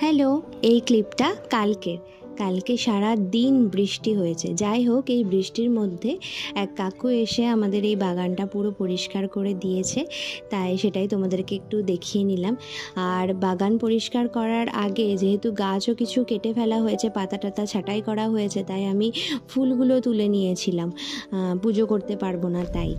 Hello, এই ক্লিপটা কালকে সারা দিন বৃষ্টি হয়েছে। যাই হোক, এই বৃষ্টির মধ্যে এক কাকু এসে আমাদের এই বাগানটা পুরো পরিষ্কার করে দিয়েছে, তাই সেটাই তোমাদেরকে একটু দেখিয়ে নিলাম। আর বাগান পরিষ্কার করার আগে যেহেতু গাছও কিছু কেটে ফেলা হয়েছে, পাতা টাতা ছাঁটাই করা হয়েছে, তাই আমি ফুলগুলো তুলে নিয়েছিলাম, পুজো করতে পারবো না তাই।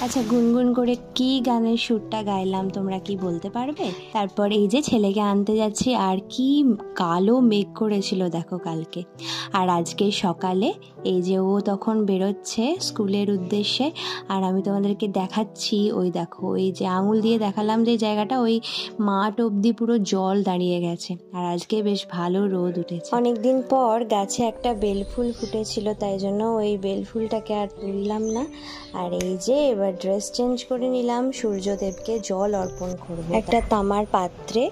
আচ্ছা, গুনগুন করে কি গানের সুরটা গাইলাম তোমরা কি বলতে পারবে? তারপর এই যে ছেলেকে আনতে যাচ্ছি, আর কি কালো মেঘ করেছিল দেখো কালকে। আর আজকে সকালে এই যে ও তখন বেরোচ্ছে স্কুলের উদ্দেশ্যে, আর আমি তোমাদেরকে দেখাচ্ছি, ওই দেখো এই যে আঙুল দিয়ে দেখালাম যে জায়গাটা, ওই মাঠ অবধি পুরো জল দাঁড়িয়ে গেছে। আর আজকে বেশ ভালো রোদ উঠেছে। অনেকদিন পর গাছে একটা বেলফুল ফুটেছিল, তাই জন্য ওই বেলফুলটাকে আর তুললাম না। আর এই যে এবার ড্রেস চেঞ্জ করে নিলাম, সূর্যদেবকে জল অর্পণ করব। একটা তামার পাত্রে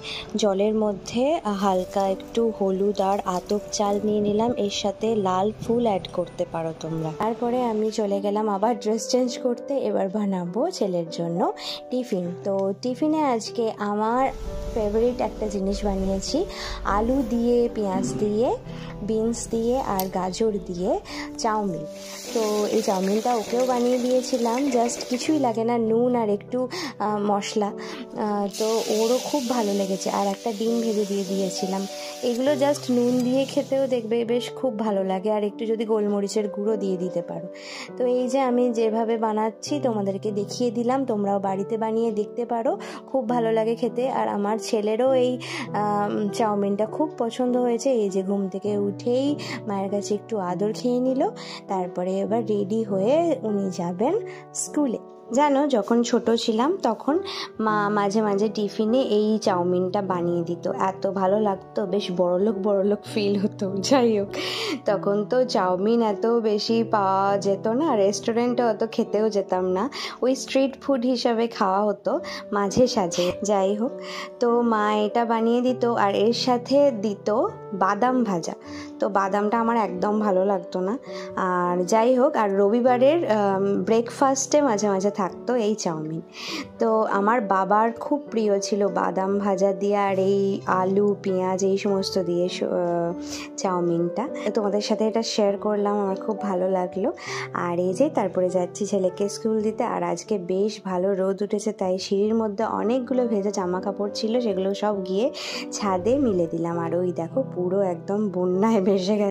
জলের মধ্যে হালকা একটু হলুদ আর আতপ চাল নিয়ে নিলাম, এর সাথে লাল ফুল অ্যাড করতে পারো তোমরা। তারপরে আমি চলে গেলাম আবার ড্রেস চেঞ্জ করতে। এবার বানাবো ছেলের জন্য টিফিন। তো টিফিনে আজকে আমার ফেভারিট একটা জিনিস বানিয়েছি, আলু দিয়ে, পেঁয়াজ দিয়ে, বিনস দিয়ে আর গাজর দিয়ে চাউমিন। তো এই চাউমিনটা ওকেও বানিয়ে দিয়েছিলাম, জাস্ট কিছুই লাগে না, নুন আর একটু মশলা। তো ওরও খুব ভালো লেগেছে। আর একটা ডিম ভেজে দিয়ে দিয়েছিলাম। এগুলো জাস্ট নুন দিয়ে খেতেও দেখবে বেশ খুব ভালো লাগে, আর একটু যদি গোলমরিচের গুঁড়ো দিয়ে দিতে পারো। তো এই যে আমি যেভাবে বানাচ্ছি তোমাদেরকে দেখিয়ে দিলাম, তোমরাও বাড়িতে বানিয়ে দেখতে পারো, খুব ভালো লাগে খেতে। আর আমার ছেলেরও এই চাউমিনটা খুব পছন্দ হয়েছে। এই যে ঘুম থেকে উঠেই মায়ের কাছে একটু আদর খেয়ে নিল, তারপরে এবার রেডি হয়ে উনি যাবেন স্কুলে। জানো, যখন ছোট ছিলাম তখন মা মাঝে মাঝে টিফিনে এই চাউমিনটা বানিয়ে দিত, এত ভালো লাগতো, বেশ বড়লোক ফিল হতো। যাই হোক, তখন তো চাউমিন এত বেশি পাওয়া যেত না, রেস্টুরেন্টে অত খেতেও যেতাম না, ওই স্ট্রিট ফুড হিসাবে খাওয়া হতো মাঝে সাঝে। যাই হোক, তো মা এটা বানিয়ে দিত, আর এর সাথে দিত বাদাম ভাজা। তো বাদামটা আমার একদম ভালো লাগতো না। আর যাই হোক, আর রবিবারের ব্রেকফাস্টে মাঝে মাঝে থাকতো এই চাউমিন। তো আমার বাবার খুব প্রিয় ছিল বাদাম ভাজা দিয়ে আর এই আলু পেঁয়াজ এই সমস্ত দিয়ে চাউমিনটা। তোমাদের সাথে এটা শেয়ার করলাম, আমার খুব ভালো লাগলো। আর এই যে তারপরে যাচ্ছি ছেলেকে স্কুল দিতে। আর আজকে বেশ ভালো রোদ উঠেছে, তাই সিঁড়ির মধ্যে অনেকগুলো ভেজা জামা কাপড় ছিল, সেগুলো সব গিয়ে ছাদে মিলে দিলাম। আর ওই দেখো পুরো একদম বন্যায় ভেসে গেছে।